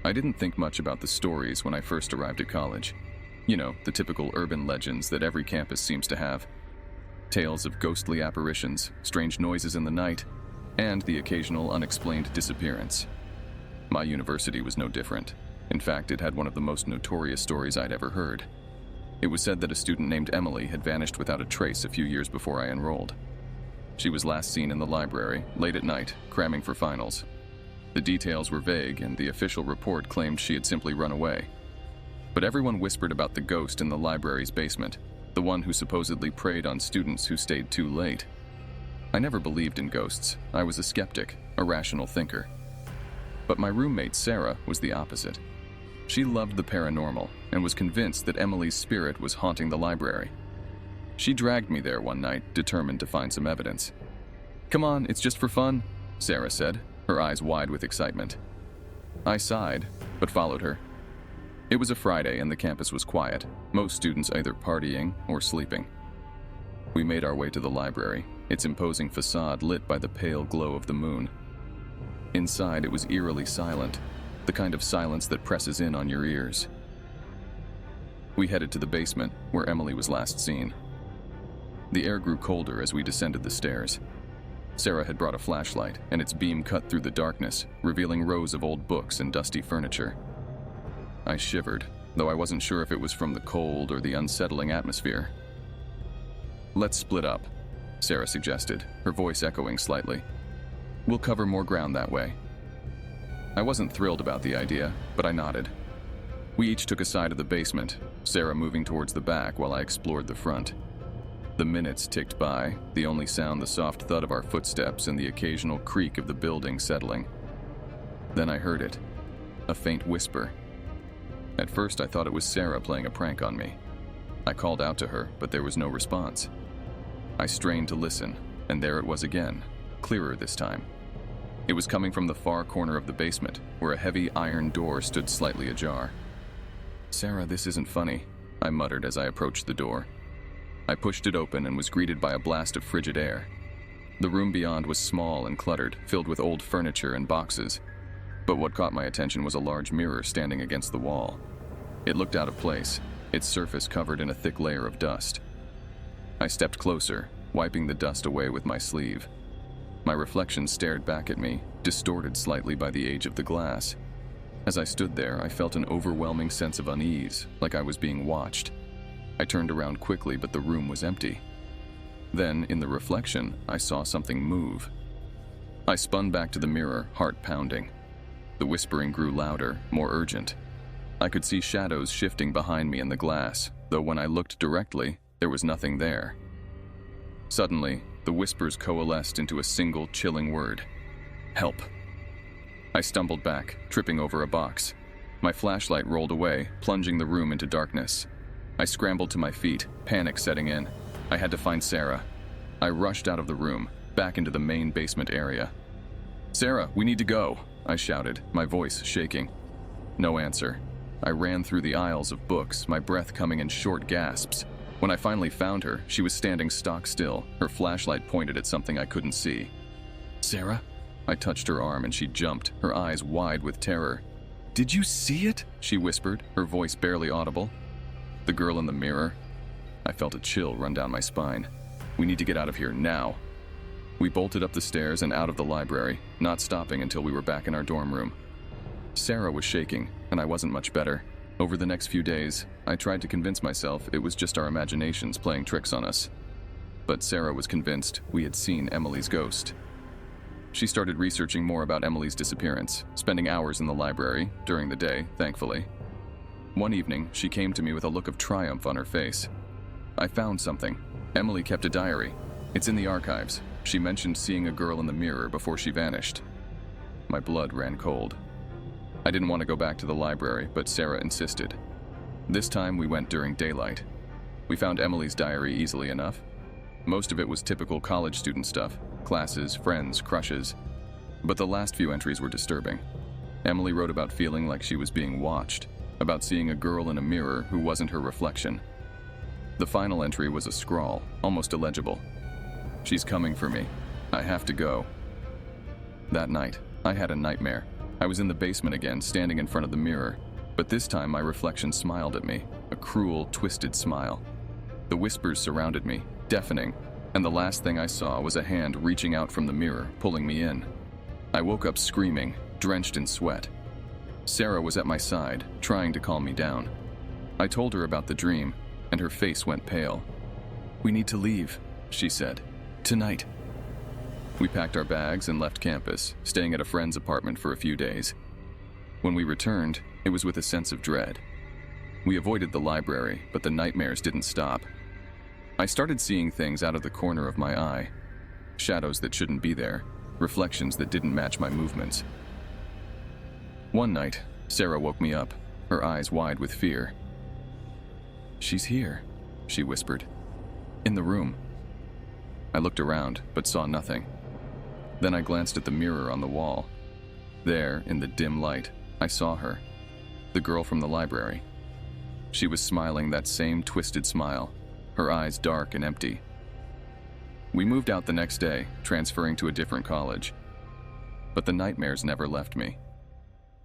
I didn't think much about the stories when I first arrived at college. You know, the typical urban legends that every campus seems to have. Tales of ghostly apparitions, strange noises in the night, and the occasional unexplained disappearance. My university was no different. In fact, it had one of the most notorious stories I'd ever heard. It was said that a student named Emily had vanished without a trace a few years before I enrolled. She was last seen in the library, late at night, cramming for finals. The details were vague, and the official report claimed she had simply run away. But everyone whispered about the ghost in the library's basement, the one who supposedly preyed on students who stayed too late. I never believed in ghosts. I was a skeptic, a rational thinker. But my roommate, Sarah, was the opposite. She loved the paranormal and was convinced that Emily's spirit was haunting the library. She dragged me there one night, determined to find some evidence. "Come on, it's just for fun," Sarah said, her eyes wide with excitement. I sighed, but followed her. It was a Friday and the campus was quiet, most students either partying or sleeping. We made our way to the library, its imposing facade lit by the pale glow of the moon. Inside, it was eerily silent, the kind of silence that presses in on your ears. We headed to the basement, where Emily was last seen. The air grew colder as we descended the stairs. Sarah had brought a flashlight, and its beam cut through the darkness, revealing rows of old books and dusty furniture. I shivered, though I wasn't sure if it was from the cold or the unsettling atmosphere. "Let's split up," Sarah suggested, her voice echoing slightly. "We'll cover more ground that way." I wasn't thrilled about the idea, but I nodded. We each took a side of the basement, Sarah moving towards the back while I explored the front. The minutes ticked by, the only sound the soft thud of our footsteps and the occasional creak of the building settling. Then I heard it, a faint whisper. At first I thought it was Sarah playing a prank on me. I called out to her, but there was no response. I strained to listen, and there it was again, clearer this time. It was coming from the far corner of the basement, where a heavy iron door stood slightly ajar. "Sarah, this isn't funny," I muttered as I approached the door. I pushed it open and was greeted by a blast of frigid air. The room beyond was small and cluttered, filled with old furniture and boxes. But what caught my attention was a large mirror standing against the wall. It looked out of place, its surface covered in a thick layer of dust. I stepped closer, wiping the dust away with my sleeve. My reflection stared back at me, distorted slightly by the age of the glass. As I stood there, I felt an overwhelming sense of unease, like I was being watched. I turned around quickly, but the room was empty. Then, in the reflection, I saw something move. I spun back to the mirror, heart pounding. The whispering grew louder, more urgent. I could see shadows shifting behind me in the glass, though when I looked directly, there was nothing there. Suddenly, the whispers coalesced into a single chilling word: "Help." I stumbled back, tripping over a box. My flashlight rolled away, plunging the room into darkness. I scrambled to my feet, panic setting in. I had to find Sarah. I rushed out of the room, back into the main basement area. "Sarah, we need to go," I shouted, my voice shaking. No answer. I ran through the aisles of books, my breath coming in short gasps. When I finally found her, she was standing stock still, her flashlight pointed at something I couldn't see. "Sarah?" I touched her arm and she jumped, her eyes wide with terror. "Did you see it?" she whispered, her voice barely audible. "The girl in the mirror?" I felt a chill run down my spine. "We need to get out of here now." We bolted up the stairs and out of the library, not stopping until we were back in our dorm room. Sarah was shaking, and I wasn't much better. Over the next few days, I tried to convince myself it was just our imaginations playing tricks on us. But Sarah was convinced we had seen Emily's ghost. She started researching more about Emily's disappearance, spending hours in the library, during the day, thankfully. One evening, she came to me with a look of triumph on her face. "I found something. Emily kept a diary. It's in the archives. She mentioned seeing a girl in the mirror before she vanished." My blood ran cold. I didn't want to go back to the library, but Sarah insisted. This time we went during daylight. We found Emily's diary easily enough. Most of it was typical college student stuff, classes, friends, crushes. But the last few entries were disturbing. Emily wrote about feeling like she was being watched, about seeing a girl in a mirror who wasn't her reflection. The final entry was a scrawl, almost illegible. "She's coming for me. I have to go." That night, I had a nightmare. I was in the basement again, standing in front of the mirror, but this time my reflection smiled at me, a cruel, twisted smile. The whispers surrounded me, deafening, and the last thing I saw was a hand reaching out from the mirror, pulling me in. I woke up screaming, drenched in sweat. Sarah was at my side, trying to calm me down. I told her about the dream, and her face went pale. "We need to leave," she said. "Tonight." We packed our bags and left campus, staying at a friend's apartment for a few days. When we returned, it was with a sense of dread. We avoided the library, but the nightmares didn't stop. I started seeing things out of the corner of my eye. Shadows that shouldn't be there, reflections that didn't match my movements. One night, Sarah woke me up, her eyes wide with fear. "She's here," she whispered. "In the room." I looked around, but saw nothing. Then I glanced at the mirror on the wall. There, in the dim light, I saw her, the girl from the library. She was smiling that same twisted smile, her eyes dark and empty. We moved out the next day, transferring to a different college. But the nightmares never left me.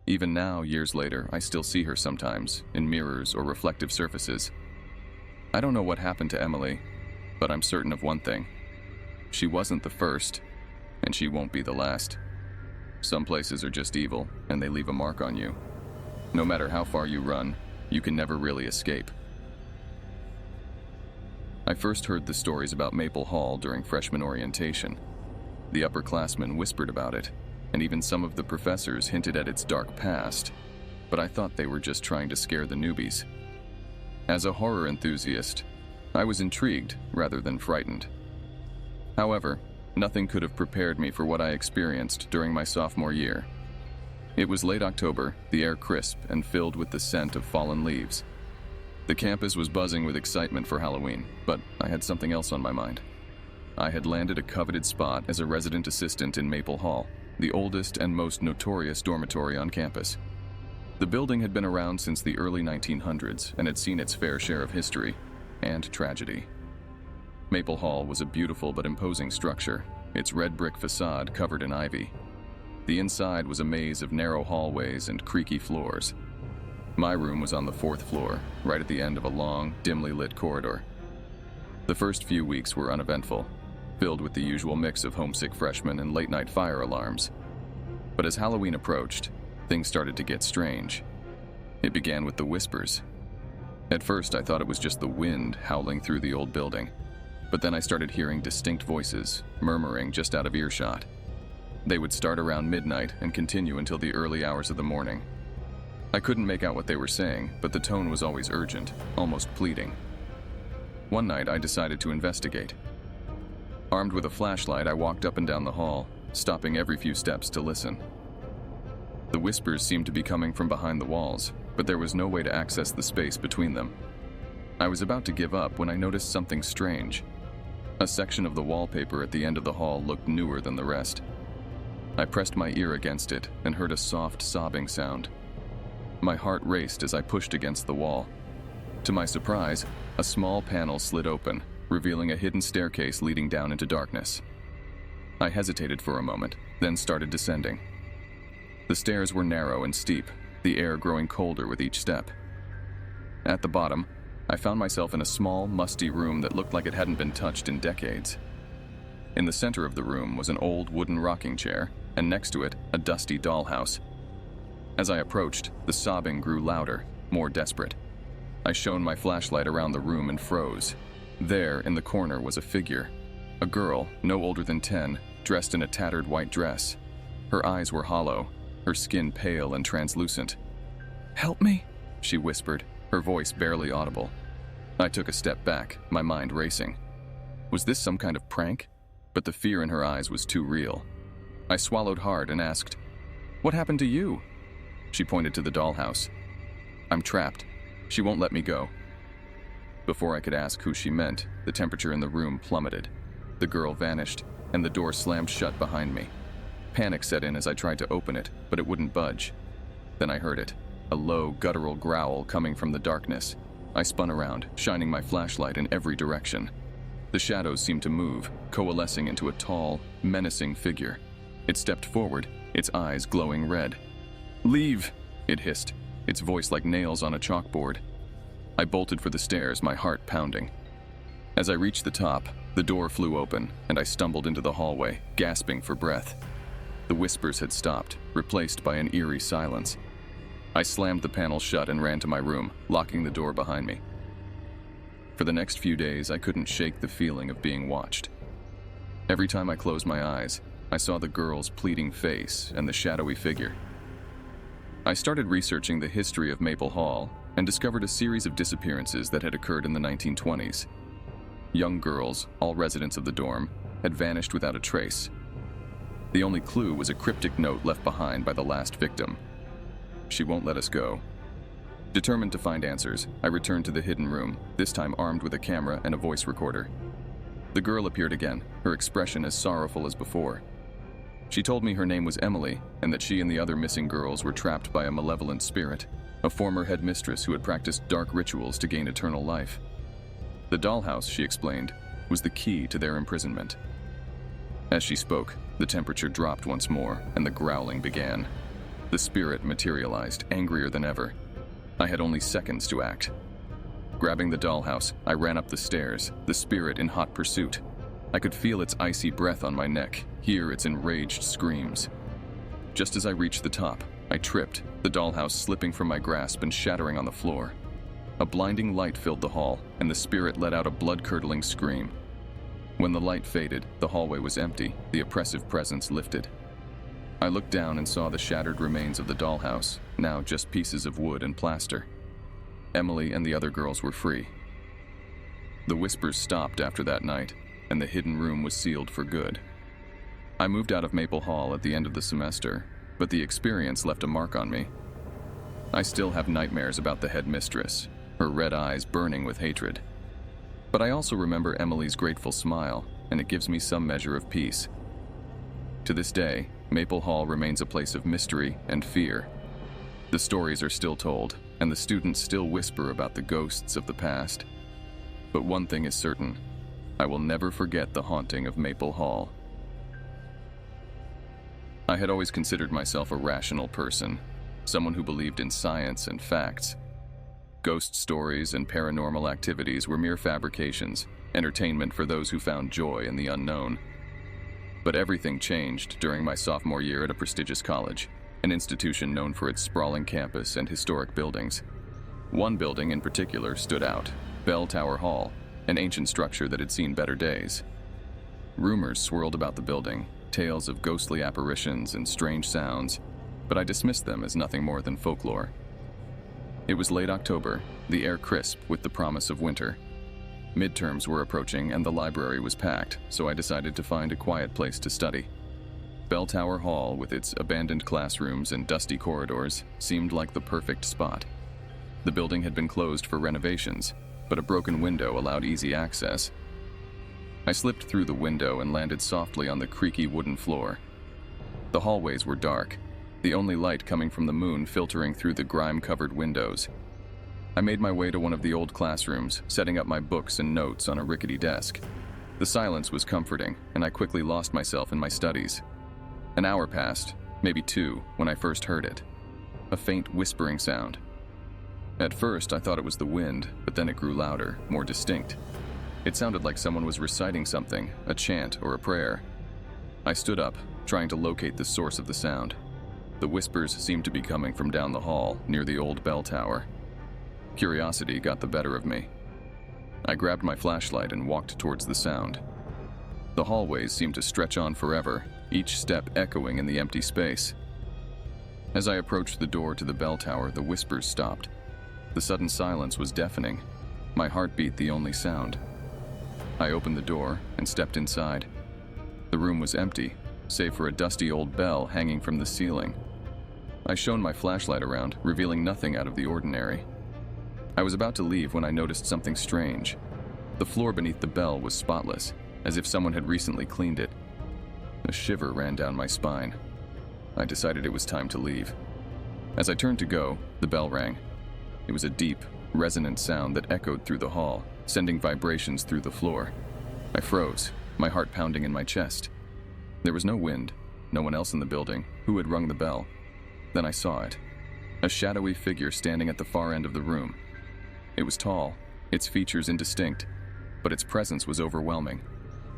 Even now, years later, I still see her sometimes, in mirrors or reflective surfaces. I don't know what happened to Emily, but I'm certain of one thing. She wasn't the first, and she won't be the last. Some places are just evil, and they leave a mark on you. No matter how far you run, you can never really escape. I first heard the stories about Maple Hall during freshman orientation. The upperclassmen whispered about it, and even some of the professors hinted at its dark past, but I thought they were just trying to scare the newbies. As a horror enthusiast, I was intrigued rather than frightened. However, nothing could have prepared me for what I experienced during my sophomore year. It was late October, the air crisp and filled with the scent of fallen leaves. The campus was buzzing with excitement for Halloween, but I had something else on my mind. I had landed a coveted spot as a resident assistant in Maple Hall, the oldest and most notorious dormitory on campus. The building had been around since the early 1900s and had seen its fair share of history and tragedy. Maple Hall was a beautiful but imposing structure, its red brick facade covered in ivy. The inside was a maze of narrow hallways and creaky floors. My room was on the 4th floor, right at the end of a long, dimly lit corridor. The first few weeks were uneventful, filled with the usual mix of homesick freshmen and late-night fire alarms. But as Halloween approached, things started to get strange. It began with the whispers. At first, I thought it was just the wind howling through the old building, but then I started hearing distinct voices, murmuring just out of earshot. They would start around midnight and continue until the early hours of the morning. I couldn't make out what they were saying, but the tone was always urgent, almost pleading. One night, I decided to investigate. Armed with a flashlight, I walked up and down the hall, stopping every few steps to listen. The whispers seemed to be coming from behind the walls, but there was no way to access the space between them. I was about to give up when I noticed something strange. A section of the wallpaper at the end of the hall looked newer than the rest. I pressed my ear against it and heard a soft sobbing sound. My heart raced as I pushed against the wall. To my surprise, a small panel slid open, revealing a hidden staircase leading down into darkness. I hesitated for a moment, then started descending. The stairs were narrow and steep, the air growing colder with each step. At the bottom, I found myself in a small, musty room that looked like it hadn't been touched in decades. In the center of the room was an old wooden rocking chair, and next to it, a dusty dollhouse. As I approached, the sobbing grew louder, more desperate. I shone my flashlight around the room and froze. There, in the corner, was a figure. A girl, no older than 10, dressed in a tattered white dress. Her eyes were hollow, her skin pale and translucent. "Help me," she whispered, her voice barely audible. I took a step back, my mind racing. Was this some kind of prank? But the fear in her eyes was too real. I swallowed hard and asked, "What happened to you?" She pointed to the dollhouse. "I'm trapped. She won't let me go." Before I could ask who she meant, the temperature in the room plummeted. The girl vanished, and the door slammed shut behind me. Panic set in as I tried to open it, but it wouldn't budge. Then I heard it, a low, guttural growl coming from the darkness. I spun around, shining my flashlight in every direction. The shadows seemed to move, coalescing into a tall, menacing figure. It stepped forward, its eyes glowing red. "Leave!" it hissed, its voice like nails on a chalkboard. I bolted for the stairs, my heart pounding. As I reached the top, the door flew open, and I stumbled into the hallway, gasping for breath. The whispers had stopped, replaced by an eerie silence. I slammed the panel shut and ran to my room, locking the door behind me. For the next few days, I couldn't shake the feeling of being watched. Every time I closed my eyes, I saw the girl's pleading face and the shadowy figure. I started researching the history of Maple Hall and discovered a series of disappearances that had occurred in the 1920s. Young girls, all residents of the dorm, had vanished without a trace. The only clue was a cryptic note left behind by the last victim. "She won't let us go." Determined to find answers, I returned to the hidden room, this time armed with a camera and a voice recorder. The girl appeared again, her expression as sorrowful as before. She told me her name was Emily, and that she and the other missing girls were trapped by a malevolent spirit, a former headmistress who had practiced dark rituals to gain eternal life. The dollhouse, she explained, was the key to their imprisonment. As she spoke, the temperature dropped once more, and the growling began. The spirit materialized, angrier than ever. I had only seconds to act. Grabbing the dollhouse, I ran up the stairs, the spirit in hot pursuit. I could feel its icy breath on my neck, hear its enraged screams. Just as I reached the top, I tripped, the dollhouse slipping from my grasp and shattering on the floor. A blinding light filled the hall, and the spirit let out a blood-curdling scream. When the light faded, the hallway was empty, the oppressive presence lifted. I looked down and saw the shattered remains of the dollhouse, now just pieces of wood and plaster. Emily and the other girls were free. The whispers stopped after that night, and the hidden room was sealed for good. I moved out of Maple Hall at the end of the semester, but the experience left a mark on me. I still have nightmares about the headmistress, her red eyes burning with hatred. But I also remember Emily's grateful smile, and it gives me some measure of peace. To this day, Maple Hall remains a place of mystery and fear. The stories are still told, and the students still whisper about the ghosts of the past. But one thing is certain, I will never forget the haunting of Maple Hall. I had always considered myself a rational person, someone who believed in science and facts. Ghost stories and paranormal activities were mere fabrications, entertainment for those who found joy in the unknown. But everything changed during my sophomore year at a prestigious college, an institution known for its sprawling campus and historic buildings. One building in particular stood out, Bell Tower Hall, an ancient structure that had seen better days. Rumors swirled about the building, tales of ghostly apparitions and strange sounds, but I dismissed them as nothing more than folklore. It was late October, the air crisp with the promise of winter. Midterms were approaching and the library was packed, so I decided to find a quiet place to study. Bell Tower Hall, with its abandoned classrooms and dusty corridors, seemed like the perfect spot. The building had been closed for renovations, but a broken window allowed easy access. I slipped through the window and landed softly on the creaky wooden floor. The hallways were dark, the only light coming from the moon filtering through the grime-covered windows. I made my way to one of the old classrooms, setting up my books and notes on a rickety desk. The silence was comforting, and I quickly lost myself in my studies. An hour passed, maybe 2, when I first heard it. A faint whispering sound. At first, I thought it was the wind, but then it grew louder, more distinct. It sounded like someone was reciting something, a chant or a prayer. I stood up, trying to locate the source of the sound. The whispers seemed to be coming from down the hall, near the old bell tower. Curiosity got the better of me. I grabbed my flashlight and walked towards the sound. The hallways seemed to stretch on forever, each step echoing in the empty space. As I approached the door to the bell tower, the whispers stopped. The sudden silence was deafening, my heartbeat the only sound. I opened the door and stepped inside. The room was empty, save for a dusty old bell hanging from the ceiling. I shone my flashlight around, revealing nothing out of the ordinary. I was about to leave when I noticed something strange. The floor beneath the bell was spotless, as if someone had recently cleaned it. A shiver ran down my spine. I decided it was time to leave. As I turned to go, the bell rang. It was a deep, resonant sound that echoed through the hall, sending vibrations through the floor. I froze, my heart pounding in my chest. There was no wind, no one else in the building. Who had rung the bell? Then I saw it. A shadowy figure standing at the far end of the room. It was tall, its features indistinct, but its presence was overwhelming.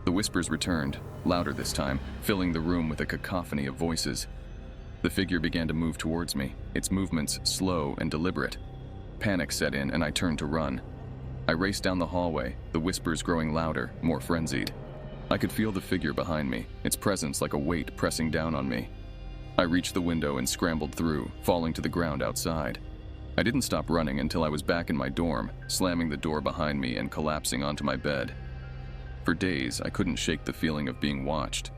The whispers returned, louder this time, filling the room with a cacophony of voices. The figure began to move towards me, its movements slow and deliberate. Panic set in and I turned to run. I raced down the hallway, the whispers growing louder, more frenzied. I could feel the figure behind me, its presence like a weight pressing down on me. I reached the window and scrambled through, falling to the ground outside. I didn't stop running until I was back in my dorm, slamming the door behind me and collapsing onto my bed. For days, I couldn't shake the feeling of being watched.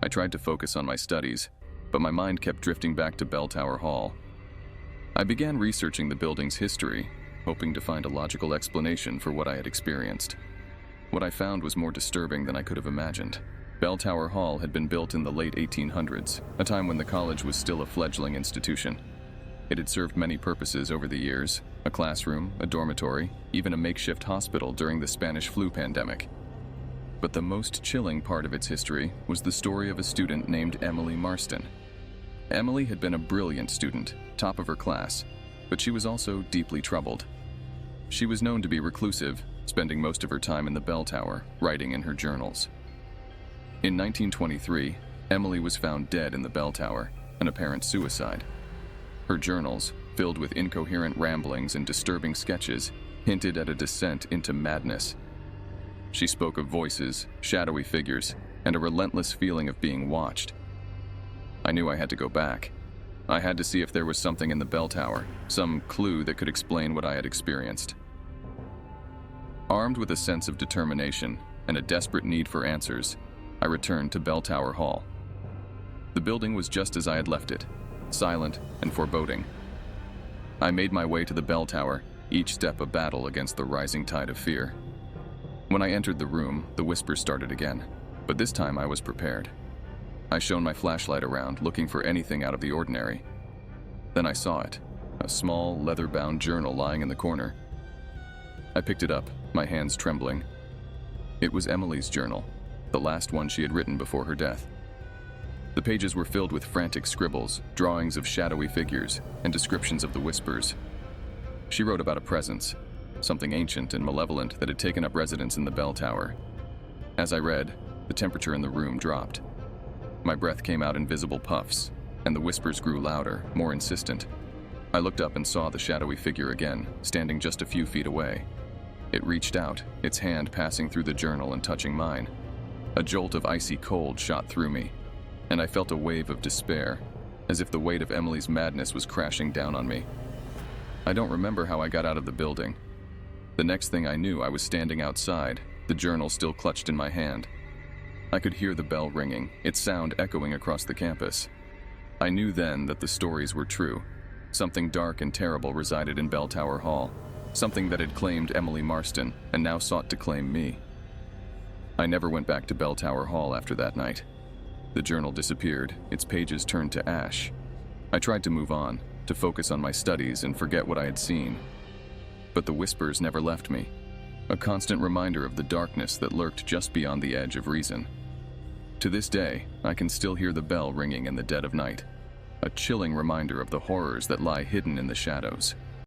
I tried to focus on my studies, but my mind kept drifting back to Bell Tower Hall. I began researching the building's history, hoping to find a logical explanation for what I had experienced. What I found was more disturbing than I could have imagined. Bell Tower Hall had been built in the late 1800s, a time when the college was still a fledgling institution. It had served many purposes over the years: a classroom, a dormitory, even a makeshift hospital during the Spanish flu pandemic. But the most chilling part of its history was the story of a student named Emily Marston. Emily had been a brilliant student, top of her class, but she was also deeply troubled. She was known to be reclusive, spending most of her time in the bell tower, writing in her journals. In 1923, Emily was found dead in the bell tower, an apparent suicide. Her journals, filled with incoherent ramblings and disturbing sketches, hinted at a descent into madness. She spoke of voices, shadowy figures, and a relentless feeling of being watched. I knew I had to go back. I had to see if there was something in the bell tower, some clue that could explain what I had experienced. Armed with a sense of determination and a desperate need for answers, I returned to Bell Tower Hall. The building was just as I had left it, silent and foreboding. I made my way to the bell tower, each step a battle against the rising tide of fear. When I entered the room, the whispers started again, but this time I was prepared. I shone my flashlight around, looking for anything out of the ordinary. Then I saw it, a small, leather-bound journal lying in the corner. I picked it up, my hands trembling. It was Emily's journal, the last one she had written before her death. The pages were filled with frantic scribbles, drawings of shadowy figures, and descriptions of the whispers. She wrote about a presence, something ancient and malevolent that had taken up residence in the bell tower. As I read, the temperature in the room dropped. My breath came out in visible puffs, and the whispers grew louder, more insistent. I looked up and saw the shadowy figure again, standing just a few feet away. It reached out, its hand passing through the journal and touching mine. A jolt of icy cold shot through me, and I felt a wave of despair, as if the weight of Emily's madness was crashing down on me. I don't remember how I got out of the building. The next thing I knew, I was standing outside, the journal still clutched in my hand. I could hear the bell ringing, its sound echoing across the campus. I knew then that the stories were true. Something dark and terrible resided in Bell Tower Hall, something that had claimed Emily Marston and now sought to claim me. I never went back to Bell Tower Hall after that night. The journal disappeared, its pages turned to ash. I tried to move on, to focus on my studies and forget what I had seen. But the whispers never left me, a constant reminder of the darkness that lurked just beyond the edge of reason. To this day, I can still hear the bell ringing in the dead of night, a chilling reminder of the horrors that lie hidden in the shadows.